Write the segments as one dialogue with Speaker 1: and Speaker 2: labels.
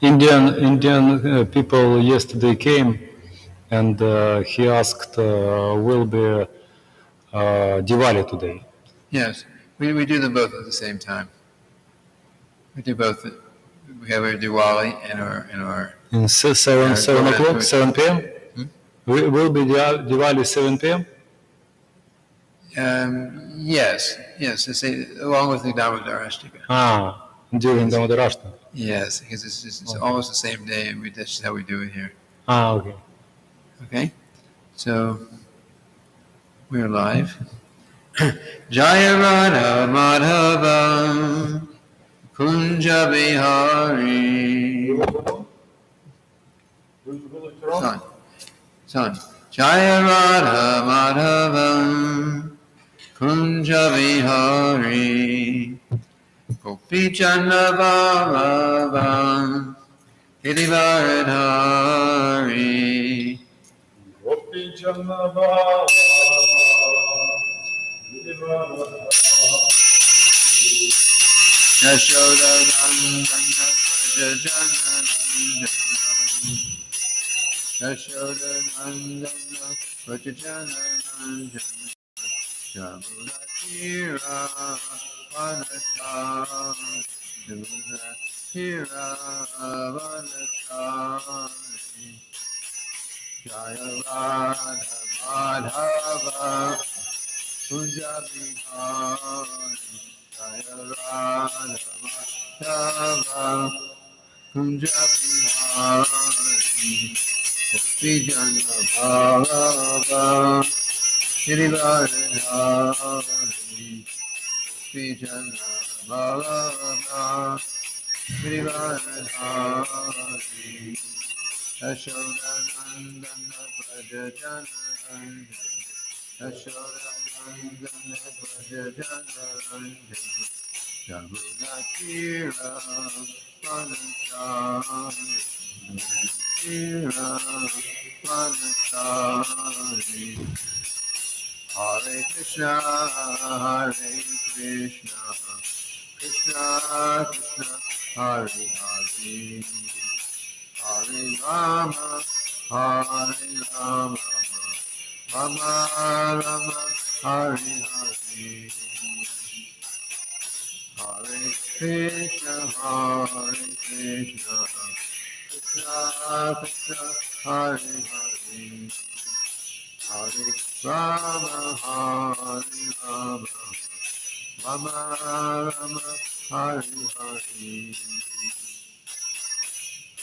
Speaker 1: Indian people yesterday came and he asked, will be Diwali today?
Speaker 2: Yes, we do them both at the same time. We do both. We have our Diwali and our
Speaker 1: In 7 o'clock, 7 p.m. Will be Diwali 7 p.m.
Speaker 2: Yes, along with the Damodarashtika.
Speaker 1: During Damodarashta.
Speaker 2: Yes, because it's almost the same day, and that's just how we do it here.
Speaker 1: Okay.
Speaker 2: Okay, so we're live. Jaya Radha Madhava Kunja Bihari. Son. Jaya Radha Madhava Kunja Vihari Gopi Chanda Bhava Girivaradhari
Speaker 1: Gopi Chanda Bhava
Speaker 2: Yashoda Nandana Braja Jana Nandana Yashoda Nandana Braja Jana Nandana Jamuna Tira Vanatari Jamuna Tira Vanatari Jaya Radha Madhava Kunja Bihari Jaya Radha Madhava Kunja Bihari Gopi Jana Bhava Girivaradhari Gopi Jana Bhava Girivaradhari Yashoda Nandana Braja Jana Nandana Yashoda Nandana Braja Jana Nandana Jamuna Tira Vanatari Tira Vanatari Hare Krishna Krishna Krishna Hare Hare Hare Rama Rama Rama Hare Hare Hare Krishna Krishna Krishna Hare Hare Hare Rama Rama Rama Hare Hare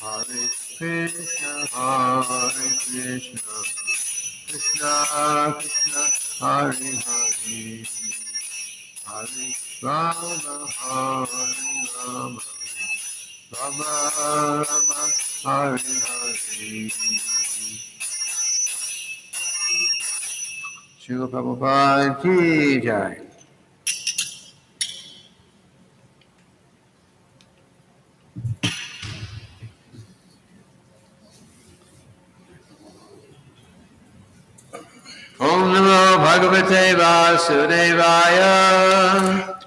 Speaker 2: Hare Krishna Krishna Krishna Hare Hare Hare Rama Rama Rama Hare Hare Srila Prabhupada Ki Jai. Om Namo Bhagavate Vasudevaya.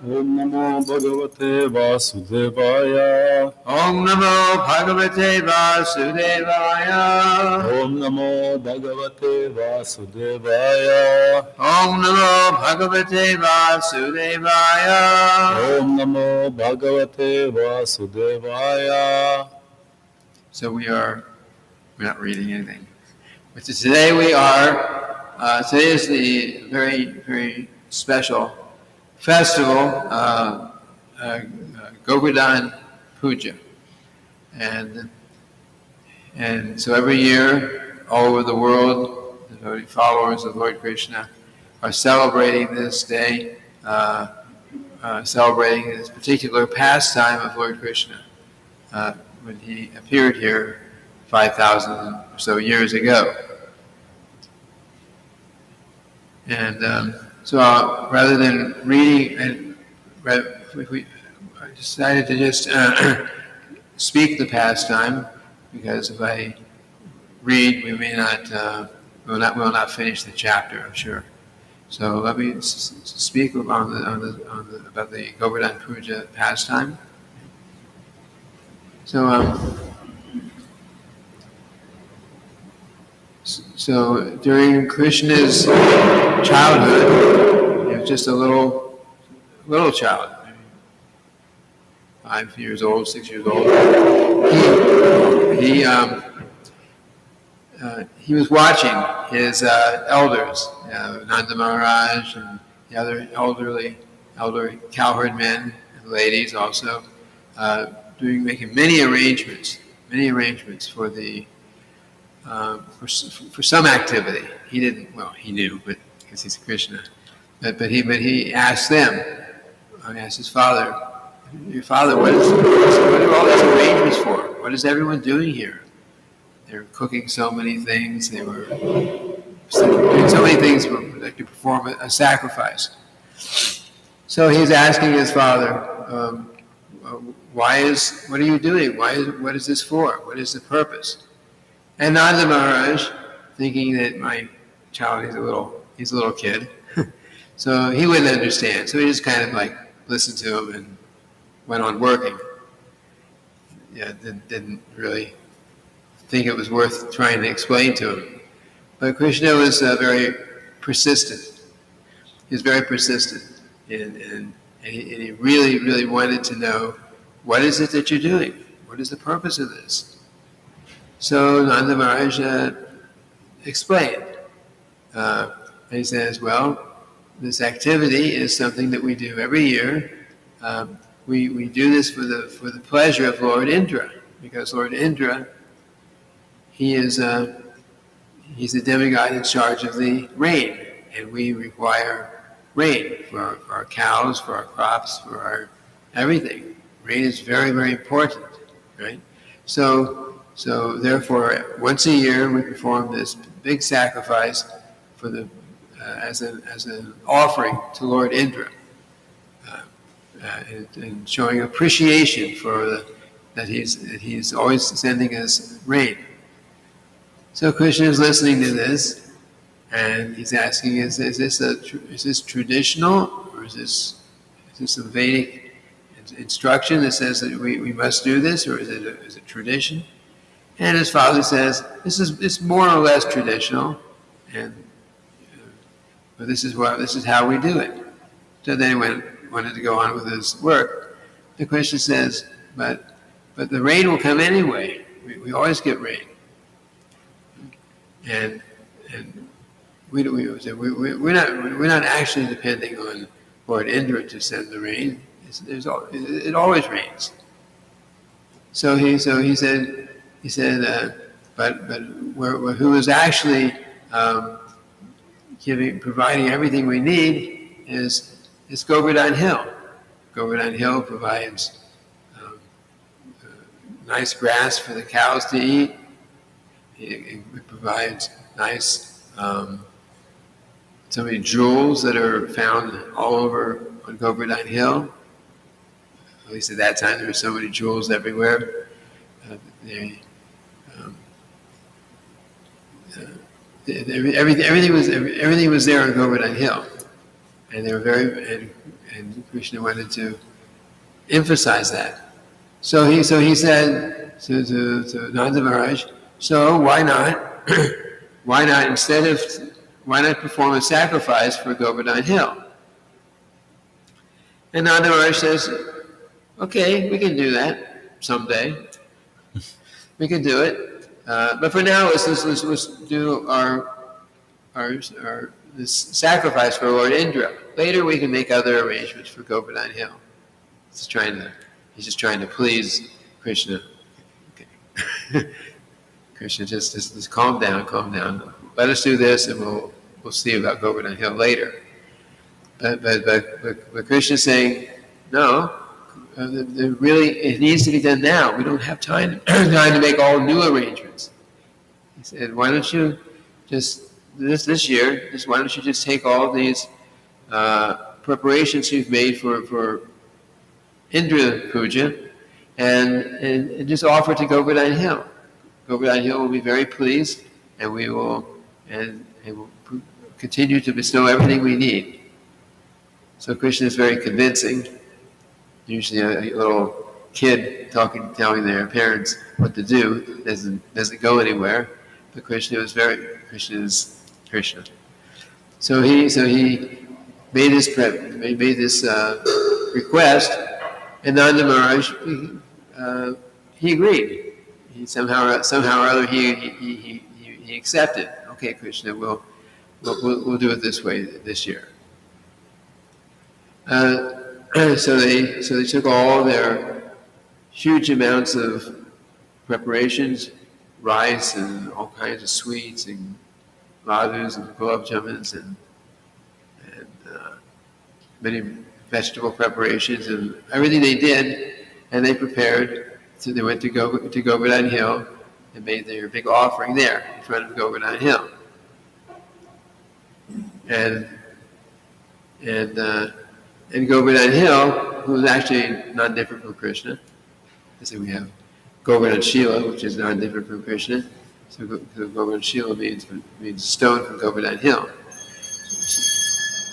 Speaker 1: Om Namo Bhagavate Vasudevaya.
Speaker 2: Om Namo Bhagavate Vasudevaya.
Speaker 1: Om Namo Bhagavate Vasudevaya.
Speaker 2: Om Namo Bhagavate Vasudevaya.
Speaker 1: Om Namo Bhagavate Vasudevaya.
Speaker 2: So we're not reading anything. But today today is the very, very special festival, Govardhana-puja. And so every year, all over the world, the devoted followers of Lord Krishna are celebrating this day, celebrating this particular pastime of Lord Krishna when he appeared here 5,000 or so years ago. And so rather than reading, we decided to just speak the pastime, because if I read, we will not finish the chapter, I'm sure. So let me speak about the Govardhana-puja pastime. So So during Krishna's childhood, he was just a little child, maybe 5 years old, 6 years old. He was watching his elders, Nanda Maharaj and the other elder cowherd men and ladies also, making many arrangements for the for some activity. He didn't. Well, he knew, but because he's Krishna. But he asked them. He asked his father, "Your father, what are all these arrangements for? What is everyone doing here? They were cooking so many things. They were doing so many things to perform a sacrifice." So he's asking his father, what are you doing? What is this for? What is the purpose? And Nanda Maharaj, thinking that my child, he's a little kid, so he wouldn't understand. So he just kind of like listened to him and went on working. Yeah, didn't really think it was worth trying to explain to him. But Krishna was very persistent. He was very persistent, and he really, really wanted to know, what is it that you're doing? What is the purpose of this? So Nanda Maharaj explained. And he says, well, this activity is something that we do every year. We do this for the pleasure of Lord Indra, because Lord Indra, he's the demigod in charge of the rain, and we require rain for our cows, for our crops, for our everything. Rain is very, very important, right? So therefore, once a year we perform this big sacrifice for as an offering to Lord Indra, and showing appreciation for that he's always sending us rain. So Krishna is listening to this, and he's asking, is this traditional, or is this a Vedic instruction that says that we must do this, or is it tradition? And his father says, it's more or less traditional, and but this is how we do it. So then he wanted to go on with his work. The Krishna says, but the rain will come anyway. We always get rain. And we're not actually depending on Lord Indra to send the rain. It always rains. So he said, but who is actually providing everything we need is Govardhana Hill. Govardhana Hill provides nice grass for the cows to eat. It provides nice, so many jewels that are found all over on Govardhana Hill. At least at that time, there were so many jewels everywhere. Everything was there on Govardhana Hill, and they were and Krishna wanted to emphasize that. So he said to Nanda Maharaj, so why not perform a sacrifice for Govardhana Hill? And Nanda Maharaj says, okay, we can do that someday. We can do it, but for now, let's do this sacrifice for Lord Indra. Later, we can make other arrangements for Govardhana Hill. He's just trying to please Krishna. Okay. Krishna, just calm down. Let us do this, and we'll see about Govardhana Hill later. But Krishna's saying, no. It needs to be done now. We don't have time to make all new arrangements. He said, why don't you just this year? Why don't you just take all these preparations you've made for Indra-puja and just offer to Govardhana Hill. Govardhana Hill will be very pleased, and we will continue to bestow everything we need. So Krishna is very convincing. Usually a little kid telling their parents what to do doesn't go anywhere. but Krishna is Krishna. So he made this request, and Nanda Maharaj he agreed. He somehow or other he accepted. Okay, Krishna, we'll do it this way this year. So they took all their huge amounts of preparations, rice and all kinds of sweets and ladus and gulab jamuns and many vegetable preparations and everything they did, and they prepared. So they went to Govardhana Hill and made their big offering there in front of Govardhana Hill. And Govardhana Hill, who is actually not different from Krishna. So we have Govardhana Shila, which is not different from Krishna. So Govardhana Shila means stone from Govardhana Hill.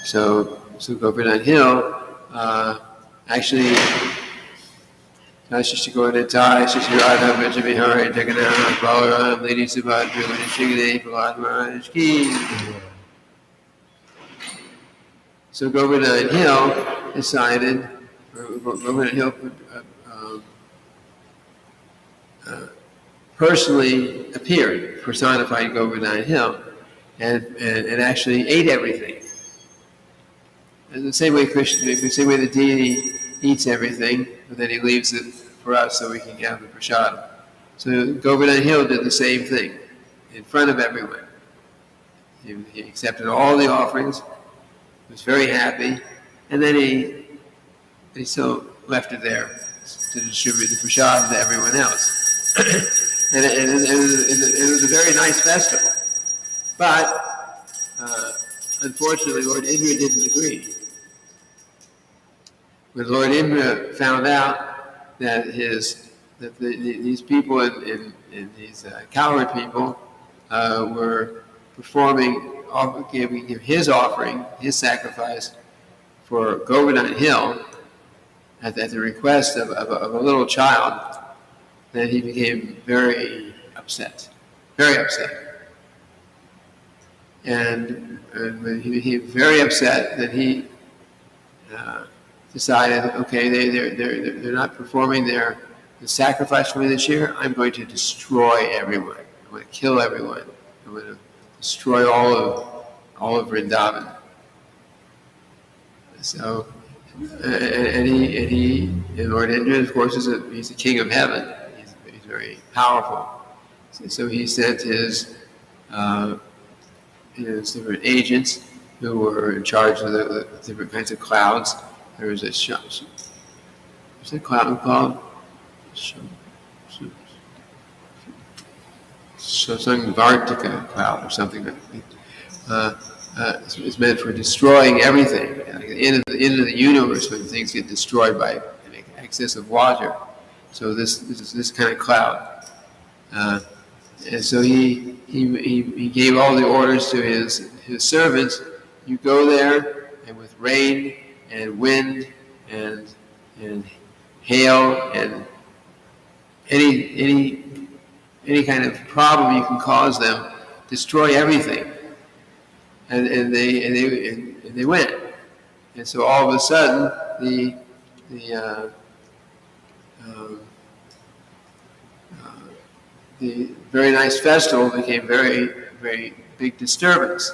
Speaker 2: So Govardhana Hill actually Shishti Govardhana, Shishti Radha, Vrajabihari, Jagannath, Balaram, Lady Subhadra, Lady Shigade, Prahlad Maharaj Ki. So Govardhana Hill decided, Govardhana Hill personally appeared, personified Govardhana Hill, and actually ate everything. And the same way the deity eats everything, but then he leaves it for us so we can have the prasad. So Govardhana Hill did the same thing in front of everyone. He accepted all the offerings, was very happy, and then he still left it there to distribute the prasad to everyone else. and it was a very nice festival. But unfortunately, Lord Indra didn't agree. When Lord Indra found out that these people and these cowherd people were giving his offering, his sacrifice for Govardhana Hill at the request of a little child, then he became very upset. And when he became very upset, that he decided, okay, they're not performing the sacrifice for me this year. I'm going to destroy everyone. I'm going to kill everyone. I'm going to destroy all of Vrindavan. So, and Lord Indra, of course, he's the king of heaven. He's very powerful. So he sent his different agents who were in charge of the different kinds of clouds. There was what's that cloud called? Some Vartika cloud or something like that. It's meant for destroying everything. Like at the end of the universe, when things get destroyed by an excess of water. So this kind of cloud. And so he gave all the orders to his servants. You go there, and with rain and wind and hail and any kind of problem you can cause them, destroy everything. And they went. And so all of a sudden the very nice festival became very, very big disturbance.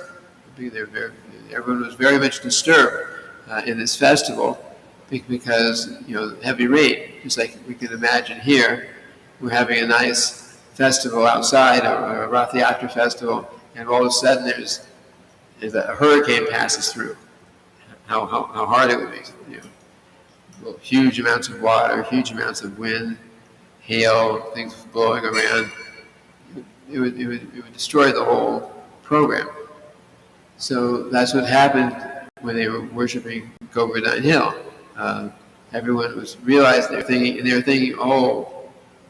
Speaker 2: Everyone was very much disturbed in this festival because, heavy rain. Just like we can imagine here, we're having a nice festival outside, or a Rath Yatra festival, and all of a sudden there's a hurricane passes through. How hard it would be. Huge amounts of water, huge amounts of wind, hail, things blowing around. It would destroy the whole program. So that's what happened when they were worshiping Govardhana Hill. Everyone was realized they were thinking, oh,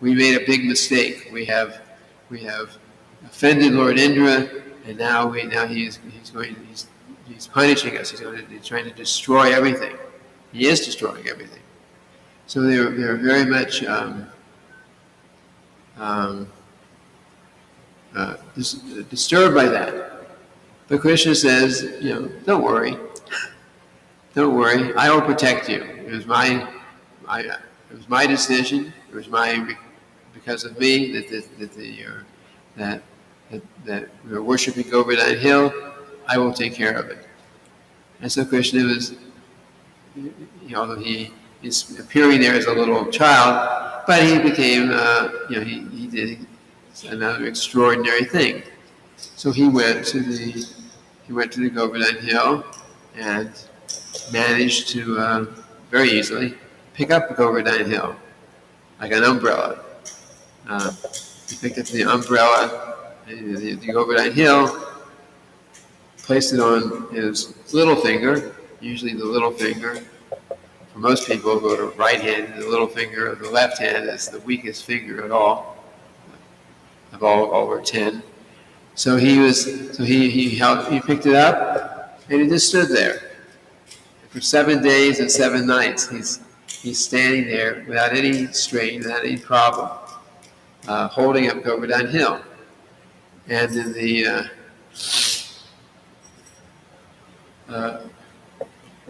Speaker 2: we made a big mistake. We have offended Lord Indra, and now he's punishing us. He's trying to destroy everything. He is destroying everything. So they were very much disturbed by that. But Krishna says, don't worry. Don't worry. I will protect you. It was my decision. It was because of me that we were worshiping Govardhana Hill. I will take care of it. And so Krishna was, although he is appearing there as a little child, but he became, he did another extraordinary thing. So he went to the Govardhana Hill and managed to very easily pick up the Govardhana Hill like an umbrella. He picked up the umbrella, the Govardhana Hill, placed it on his little finger. Usually the little finger, for most people go to right hand, the little finger of the left hand is the weakest finger at all, of all over 10. So he picked it up, and it just stood there. For 7 days and 7 nights, he's standing there without any strain, without any problem, holding up Govardhana Hill. And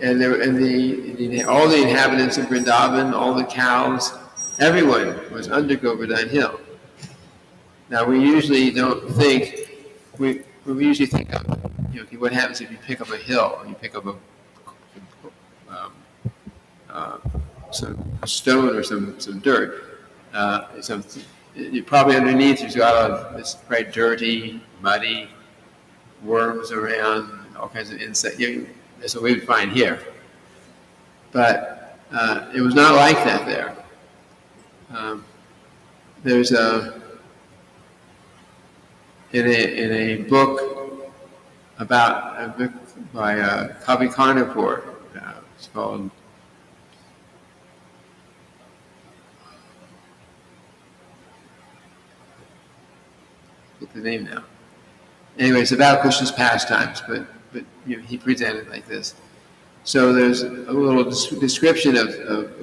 Speaker 2: in all the inhabitants of Vrindavan, all the cows, everyone was under Govardhana Hill. Now we usually don't think. We usually think of, what happens if you pick up a hill, you pick up a stone or some dirt. You probably underneath there's got a lot of this very dirty, muddy, worms around, all kinds of insects. That's what we would find here. But it was not like that there. There's in a book by Kavi Karnapur, it's called what's the name now? Anyway, it's about Krishna's pastimes, but he presented like this. So there's a little description of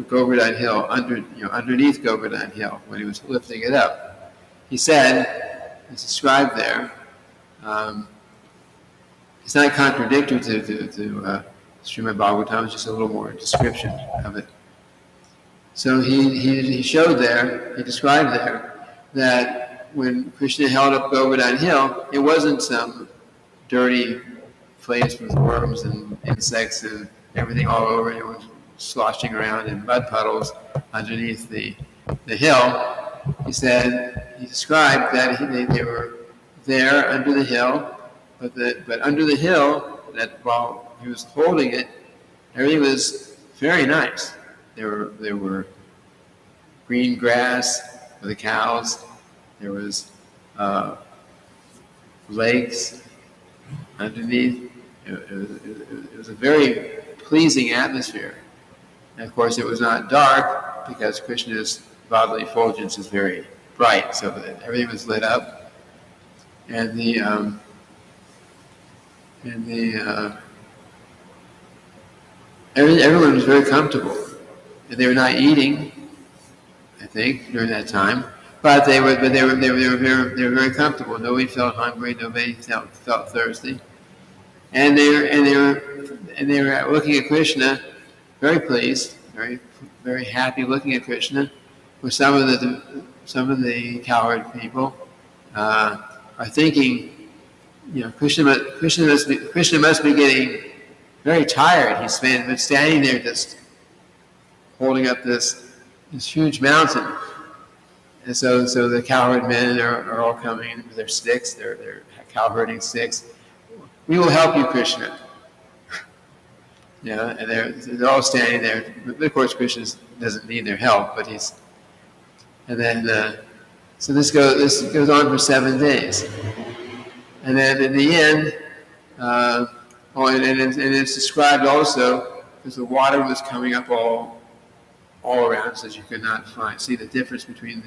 Speaker 2: Govardhana Hill underneath Govardhana Hill when he was lifting it up. He said, it's described there. It's not contradictory to Srimad-bhagavatam, it's just a little more description of it. So he showed there, he described there, that when Krishna held up Govardhana Hill, it wasn't some dirty place with worms and insects and everything all over. It was sloshing around in mud puddles underneath the hill. He described that they were there under the hill, but under the hill, that while he was holding it, everything was very nice. There were green grass for the cows. There was lakes underneath. It was a very pleasing atmosphere. And of course, it was not dark because Krishna's bodily effulgence is very bright, so that everything was lit up, and everyone was very comfortable, and they were not eating, I think, during that time, but they were very comfortable. Nobody felt hungry. Nobody felt thirsty, and they were looking at Krishna, very pleased, very happy looking at Krishna. Where some of the cowherd people are thinking, Krishna must be getting very tired. He's been standing there just holding up this huge mountain. And so the cowherd men are all coming with their sticks, their cowherding sticks. We will help you, Krishna. And they're all standing there. But of course, Krishna doesn't need their help, but he's. And then, so this goes on for 7 days, and then in the end, and it's described also because the water was coming up all around, so that you could not see the difference between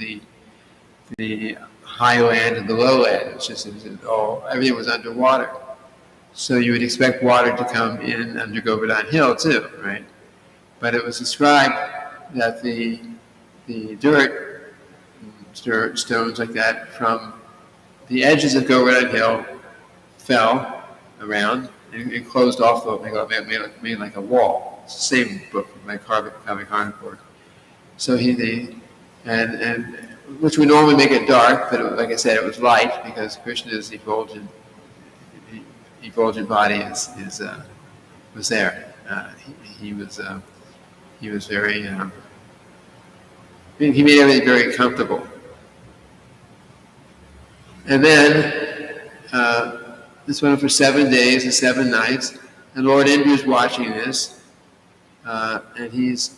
Speaker 2: the high land and the low land. Everything was underwater, so you would expect water to come in under Govardhana Hill too, right? But it was described that the dirt, stones like that from the edges of Govardhana Hill fell around and closed off made like a wall. It's the same book by Carvacharnapur. So and which would normally make it dark, but like I said, it was light because Krishna's effulgent body was there. He was very. He made everything very comfortable. And then this went on for 7 days and 7 nights, and Lord Indra is watching this, and he's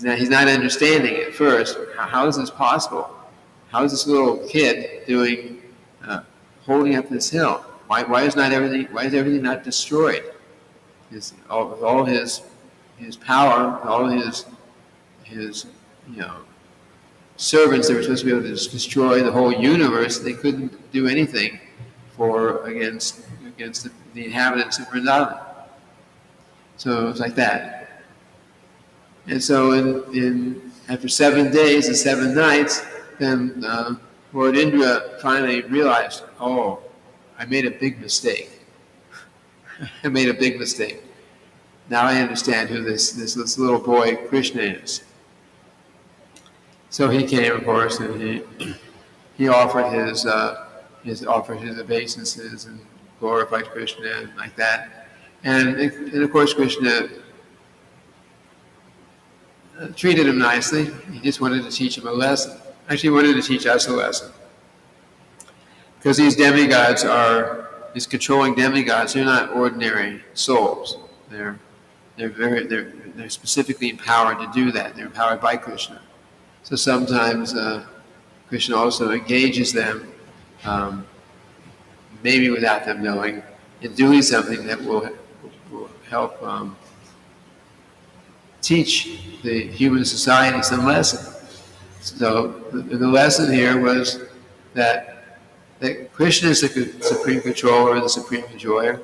Speaker 2: not understanding at first. How is this possible? How is this little kid doing, holding up this hill? Why is everything not destroyed? All his power, all his servants that were supposed to be able to destroy the whole universe, they couldn't do anything against the inhabitants of Vrindavan. So it was like that. And so after 7 days and 7 nights, then Lord Indra finally realized, oh, I made a big mistake. I made a big mistake. Now I understand who this little boy Krishna is. So he came, of course, and he offered his obeisances and glorified Krishna and like that. And of course Krishna treated him nicely. He just wanted to teach him a lesson. Actually, he wanted to teach us a lesson. Because these demigods these controlling demigods, they're not ordinary souls. They're specifically empowered to do that. They're empowered by Krishna. So sometimes Krishna also engages them, maybe without them knowing, in doing something that will help teach the human society some lesson. So the lesson here was that Krishna is the supreme controller, the supreme enjoyer.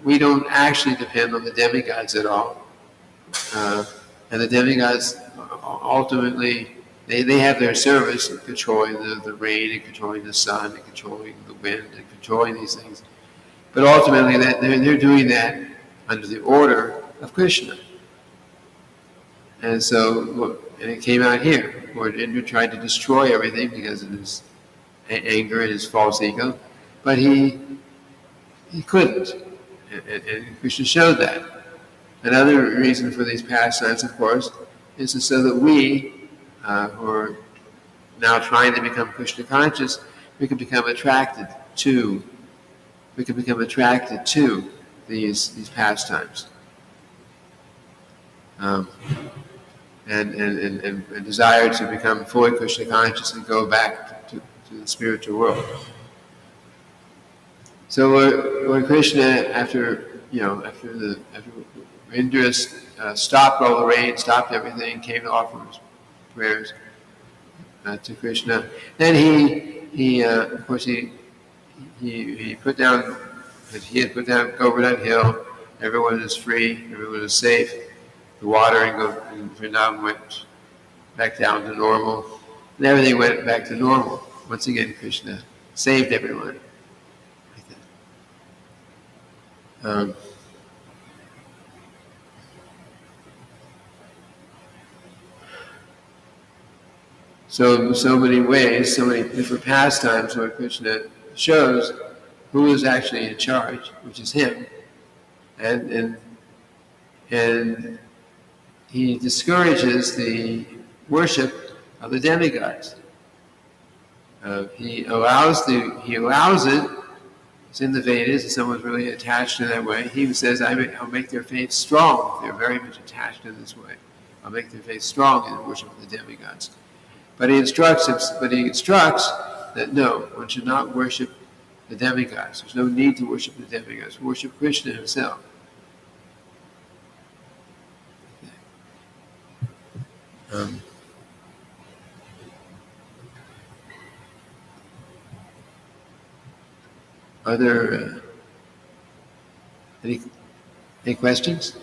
Speaker 2: We don't actually depend on the demigods at all. And the demigods ultimately, they have their service in controlling the rain and controlling the sun and controlling the wind and controlling these things. But ultimately, they're doing that under the order of Krishna. And so, and it came out here. Lord Indra tried to destroy everything because of his anger and his false ego, but he couldn't. And Krishna showed that. Another reason for these pastimes, of course, is so that we, who are now trying to become Krishna conscious, we can become attracted to these pastimes, and desire to become fully Krishna conscious and go back to the spiritual world. So Lord Krishna, after Indra stopped all the rain, stopped everything, came to offer his prayers to Krishna. Then he put down. He had put down Govardhana Hill. Everyone is free. Everyone is safe. The water in Vrindavan went back down to normal, and everything went back to normal. Once again, Krishna saved everyone. Like that. So many ways, so many different pastimes where Krishna shows who is actually in charge, which is him, and he discourages the worship of the demigods. He allows it. It's in the Vedas. If someone's really attached in that way, he says, "I'll make their faith strong. If they're very much attached in this way, I'll make their faith strong in the worship of the demigods." But he instructs that no, one should not worship the demigods. There's no need to worship the demigods. Worship Krishna himself. Are there any questions?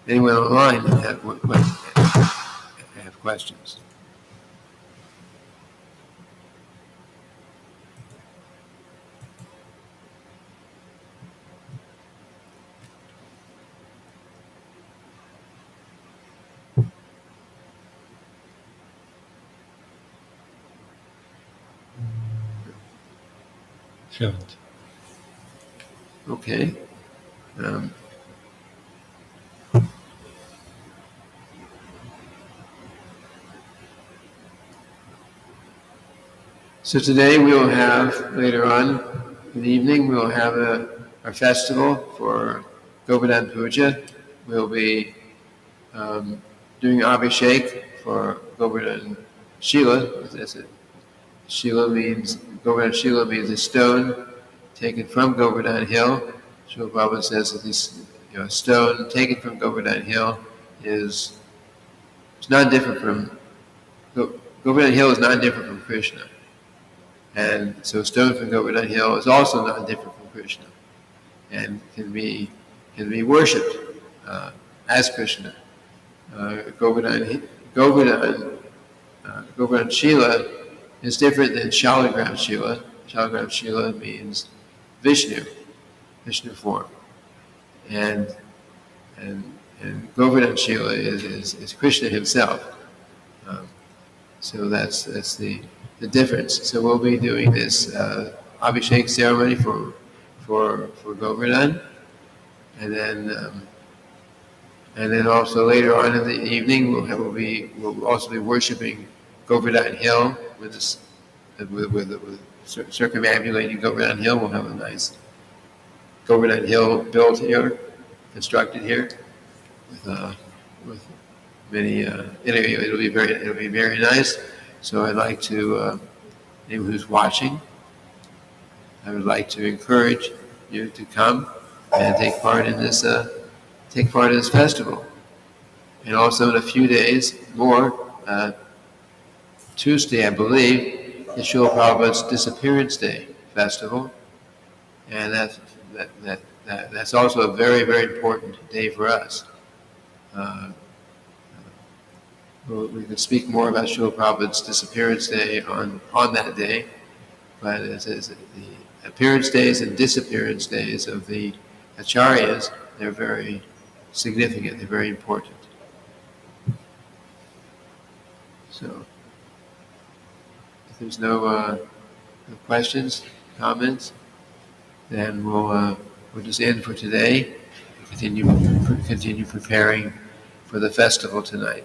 Speaker 2: anyone online have questions.
Speaker 1: Haven't.
Speaker 2: Okay. So today we will have, later on in the evening, we will have our festival for Govardhana-puja. We'll be doing Abhishek for Govardhan Shila. Govardhan Shila means a stone taken from Govardhan Hill. Srila Prabhupada says that this stone taken from Govardhan Hill is not different from, Govardhan Hill is not different from Krishna. And so stone from Govardhan Hill is also not different from Krishna and can be worshipped as Krishna. Govardhan Shila is different than Shalagram Shila. Shalagram Shila means Vishnu form. And Govardhan Shila is Krishna himself. So that's the difference. So we'll be doing this Abhishek ceremony for Govardhan, and then also later on in the evening we'll also be worshiping Govardhan Hill with circumambulating Govardhan Hill. We'll have a nice Govardhan Hill built here, constructed here, with many. It'll be very nice. So I'd like to anyone who's watching, I would like to encourage you to come and take part in this festival. And also in a few days more, Tuesday, I believe, is Srila Prabhupada's Disappearance Day festival, and that's also a very, very important day for us. We can speak more about Srila Prabhupada's Disappearance Day on that day, but it says the appearance days and disappearance days of the acharyas, they're very significant, they're very important. So, if there's no questions, comments, then we'll just end for today. Continue preparing for the festival tonight.